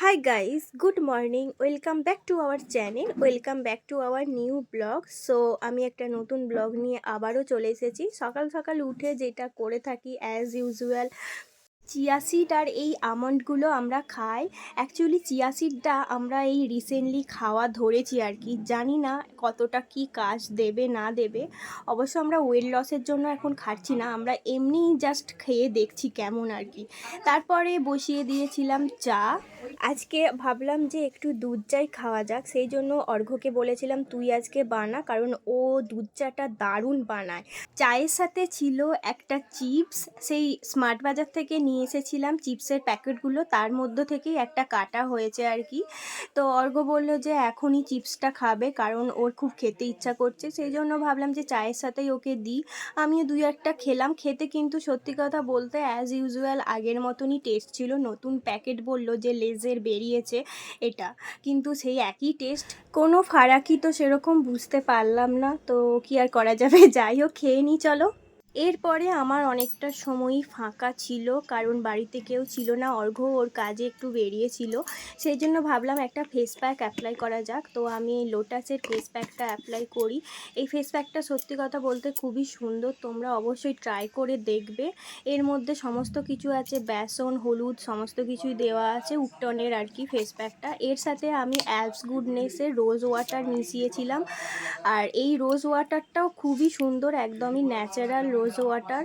Hi guys, good morning. Welcome back to our channel. Welcome back to our new blog. So আমি একটা নতুন blog নিয়ে আবারও চলে এসেছি। সকাল সকাল উঠে যেটা করে থাকি অ্যাজ ইউজুয়াল, চিয়া সিড আর এই আমন্ডগুলো আমরা খাই। অ্যাকচুয়ালি চিয়া সিডটা আমরা এই রিসেন্টলি খাওয়া ধরেছি আর কি, জানি না কতটা কি কাজ দেবে না দেবে। অবশ্য আমরা ওয়েট লসের জন্য এখন খাচ্ছি না, আমরা এমনিই জাস্ট খেয়ে দেখছি কেমন আর কি। তারপরে বসিয়ে দিয়েছিলাম চা। আজকে ভাবলাম যে একটু দুধ চাই খাওয়া যাক, সেই জন্য অর্ঘ্যকে বলেছিলাম তুই আজকে বানা, কারণ ও দুধ চাটা দারুণ বানায়। চায়ের সাথে ছিল একটা চিপস, সেই স্মার্ট বাজার থেকে নিয়ে এসেছিলাম চিপসের প্যাকেটগুলো, তার মধ্য থেকেই একটা কাটা হয়েছে আর কি। তো অর্ঘ্য বলল যে এখনই চিপসটা খাবে, কারণ ওর খুব খেতে ইচ্ছা করছে, সেই জন্য ভাবলাম যে চায়ের সাথেই ওকে দিই। আমিও দুই একটা খেলাম, খেতে কিন্তু সত্যি কথা বলতে অ্যাজ ইউজুয়াল আগের মতনই টেস্ট ছিল। নতুন প্যাকেট বলল যে লেজের বেরিয়েছে এটা, কিন্তু সেই একই টেস্ট, কোনো ফারাকই তো সেরকম বুঝতে পারলাম না। তো কি আর করা যাবে, যাই হোক খেয়ে নিই চলো। এরপরে আমার অনেকটা সময়ই ফাঁকা ছিল, কারণ বাড়িতে কেউ ছিল না, অর্ঘ্য ওর কাজে একটু বেরিয়েছিল, সেই জন্য ভাবলাম একটা ফেস প্যাক অ্যাপ্লাই করা যাক। তো আমি এই লোটাসের ফেস প্যাকটা অ্যাপ্লাই করি। এই ফেস প্যাকটা সত্যি কথা বলতে খুবই সুন্দর, তোমরা অবশ্যই ট্রাই করে দেখবে। এর মধ্যে সমস্ত কিছু আছে, বেসন, হলুদ সমস্ত কিছুই দেওয়া আছে, উপটনের আর কি ফেস প্যাকটা। এর সাথে আমি অ্যাবস গুডনেসের রোজ ওয়াটার মিশিয়েছিলাম, আর এই রোজ ওয়াটারটাও খুবই সুন্দর, একদমই ন্যাচারাল রোজ ওয়াটার।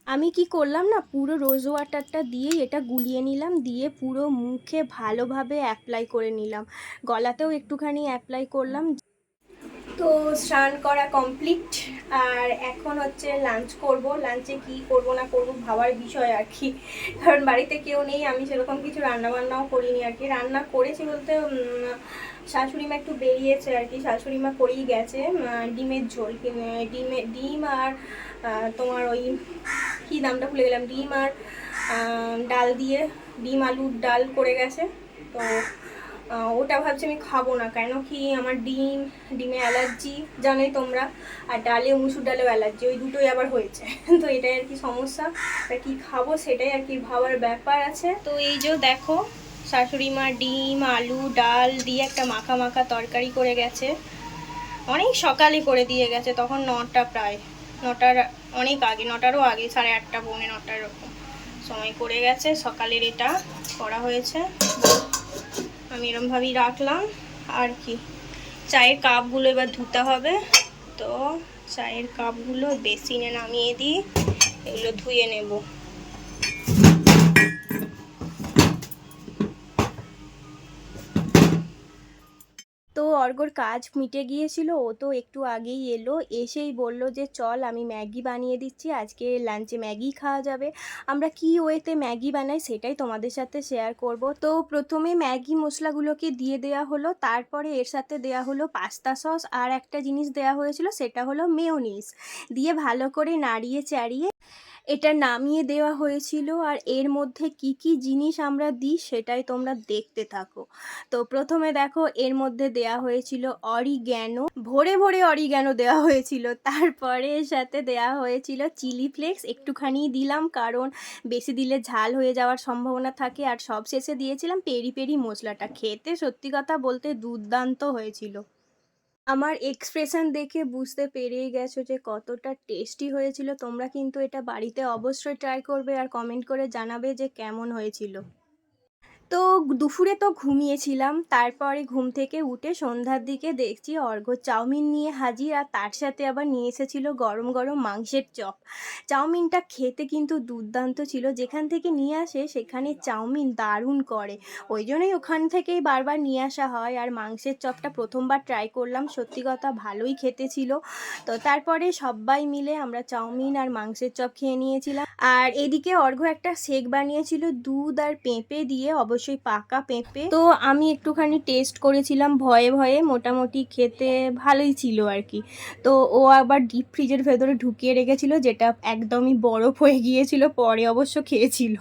আমি কি করলাম না, পুরো রোজ ওয়াটারটা দিয়েই এটা গুলিয়ে নিলাম, দিয়ে পুরো মুখে ভালোভাবে অ্যাপ্লাই করে নিলাম, গলাতেও একটুখানি অ্যাপ্লাই করলাম। তো স্নান করা কমপ্লিট, আর এখন হচ্ছে লাঞ্চ করব। লাঞ্চে কি করব না করব ভাবার বিষয় আর কি, কারণ বাড়িতে কেউ নেই, আমি সেরকম কিছু রান্নাবান্নাও করিনি আর কি। রান্না করেছি বলতে শাশুড়িমা একটু বেরিয়েছে আর কি, শাশুড়িমা করেই গেছে ডিমের ঝোল, ডিম আর তোমার ওই কী নামটা ভুলে গেলাম, ডিম আর ডাল দিয়ে, ডিম আলুর ডাল করে গেছে। তো ওটা ভাবছি আমি খাবো না, কেন কি আমার ডিমে অ্যালার্জি জানোই তোমরা, আর ডালেও, মুসুর ডালেও অ্যালার্জি, ওই দুটোই আবার হয়েছে। তো এটাই আর কি সমস্যা, তা কি খাবো সেটাই আর কি ভাবার ব্যাপার আছে। তো এই যে দেখো শাশুড়ি মা ডিম আলু ডাল দিয়ে একটা মাখা মাখা তরকারি করে গেছে, অনেক সকালে করে দিয়ে গেছে, তখন 9টা, প্রায় 9টার অনেক আগে, 9টারও আগে, 8:30 পৌনে 9টা এরকম সময় করে গেছে। সকালের এটা করা হয়েছে, আমি এরমভাবেই রাখলাম আর কি। চায়ের কাপগুলো এবার ধুতে হবে, তো চায়ের কাপগুলো বেসিনে নামিয়ে দিই, এগুলো ধুয়ে নেব। তো অর্ঘ্যর কাজ মিটে গিয়েছিল, ও তো একটু আগেই এলো, এসেই বলল যে চল আমি ম্যাগি বানিয়ে দিচ্ছি, আজকে লাঞ্চে ম্যাগি খাওয়া যাবে। আমরা কি ওয়েতে ম্যাগি বানাই সেটাই তোমাদের সাথে শেয়ার করব। তো প্রথমে ম্যাগি মশলাগুলোকে দিয়ে দেওয়া হলো, তারপরে এর সাথে দেওয়া হলো পাস্তা সস, আর একটা জিনিস দেওয়া হয়েছিল সেটা হলো মেয়োনিজ, দিয়ে ভালো করে নাড়িয়ে চাড়িয়ে এটা নামিয়ে দেওয়া হয়েছিল। আর এর মধ্যে কি কি জিনিস আমরা দিই সেটাই তোমরা দেখতে থাকো। তো প্রথমে দেখো এর মধ্যে দেওয়া হয়েছিল অরিগ্যানো, ভরে ভরে অরিগ্যানো দেওয়া হয়েছিল। তারপরে এর সাথে দেওয়া হয়েছিল চিলি ফ্লেক্স, একটুখানি দিলাম কারণ বেশি দিলে ঝাল হয়ে যাওয়ার সম্ভাবনা থাকে। আর সব শেষে দিয়েছিলাম পেরি পেরি মশলাটা, খেতে সত্যি কথা বলতে দুর্দান্ত হয়েছিল। আমার এক্সপ্রেশন দেখে বুঝতে পেরেই গেছো যে কতটা টেস্টি হয়েছিল। তোমরা কিন্তু এটা বাড়িতে অবশ্যই ট্রাই করবে আর কমেন্ট করে জানাবে যে কেমন হয়েছিল। তো দুপুরে তো ঘুমিয়েছিলাম, তারপরে ঘুম থেকে উঠে সন্ধ্যার দিকে দেখছি অর্ঘ্য চাউমিন নিয়ে হাজির, আর তার সাথে আবার নিয়ে এসেছিলো গরম গরম মাংসের চপ। চাউমিনটা খেতে কিন্তু দুর্দান্ত ছিল, যেখান থেকে নিয়ে আসে সেখানে চাউমিন দারুণ করে, ওই জন্যই ওখান থেকেই বারবার নিয়ে আসা হয়। আর মাংসের চপটা প্রথমবার ট্রাই করলাম, সত্যি কথা ভালোই খেতে ছিল। তো তারপরে সবাই মিলে আমরা চাউমিন আর মাংসের চপ খেয়ে নিয়েছিলাম। আর এদিকে অর্ঘ্য একটা শেক বানিয়েছিল দুধ আর পেঁপে দিয়ে, অবশ্যই পাকা পেঁপে। তো আমি একটুখানি টেস্ট করেছিলাম ভয়ে ভয়ে, মোটামুটি খেতে ভালোই ছিল আর কি। তো ও আবার ডিপ ফ্রিজের ভেতরে ঢুকিয়ে রেখেছিল, যেটা একদমই বরফ হয়ে গিয়েছিল, পরে অবশ্য খেয়েছিল।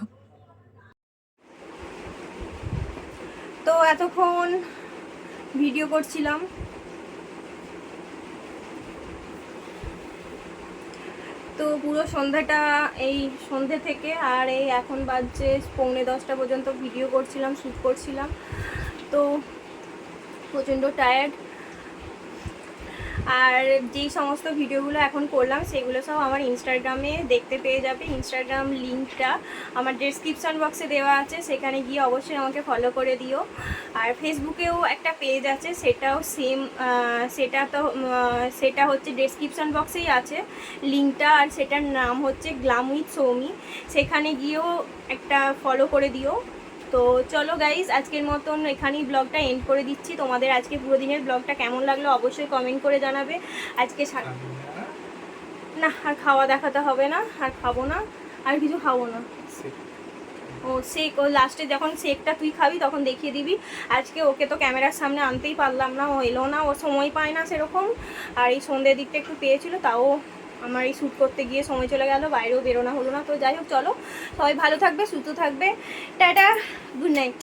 তো এতক্ষণ ভিডিও করছিলাম, তো তো পুরো সন্ধ্যাটা এই সন্ধ্যে থেকে আর এই এখন বাজছে 9:45 পর্যন্ত ভিডিও করছিলাম, শ্যুট করছিলাম। তো প্রচণ্ড টায়ার্ড। আর যেই সমস্ত ভিডিওগুলো এখন করলাম সেগুলো সব আমার ইনস্টাগ্রামে দেখতে পেয়ে যাবে। ইনস্টাগ্রাম লিঙ্কটা আমার ডেসক্রিপশান বক্সে দেওয়া আছে, সেখানে গিয়ে অবশ্যই আমাকে ফলো করে দিও। আর ফেসবুকেও একটা পেজ আছে, সেটাও সেম, সেটা হচ্ছে ডেসক্রিপশান বক্সেই আছে লিঙ্কটা, আর সেটার নাম হচ্ছে গ্ল্যাম উইথ সৌমি। সেখানে গিয়েও একটা ফলো করে দিও। তো চলো গাইজ, আজকের মতন এখানেই ব্লগটা এন্ড করে দিচ্ছি। তোমাদের আজকে পুরো দিনের ব্লগটা কেমন লাগলো অবশ্যই কমেন্ট করে জানাবে। আজকে না আর খাওয়া দেখাতে হবে না, আর খাবো না, আর কিছু খাবো না। ও শেক, ও লাস্টে যখন শেকটা তুই খাবি তখন দেখিয়ে দিবি। আজকে ওকে তো ক্যামেরার সামনে আনতেই পারলাম না, ও এলো না, ও সময় পায় না সেরকম। আর এই সন্ধ্যের দিকটা একটু পেয়েছিল, তাও আমার এই শ্যুট করতে গিয়ে সময় চলে গেল, বাইরেও বেরোনো হলো না। তো যাই হোক, চলো সবাই ভালো থাকবে, সুস্থ থাকবে, টাটা, গুড নাইট।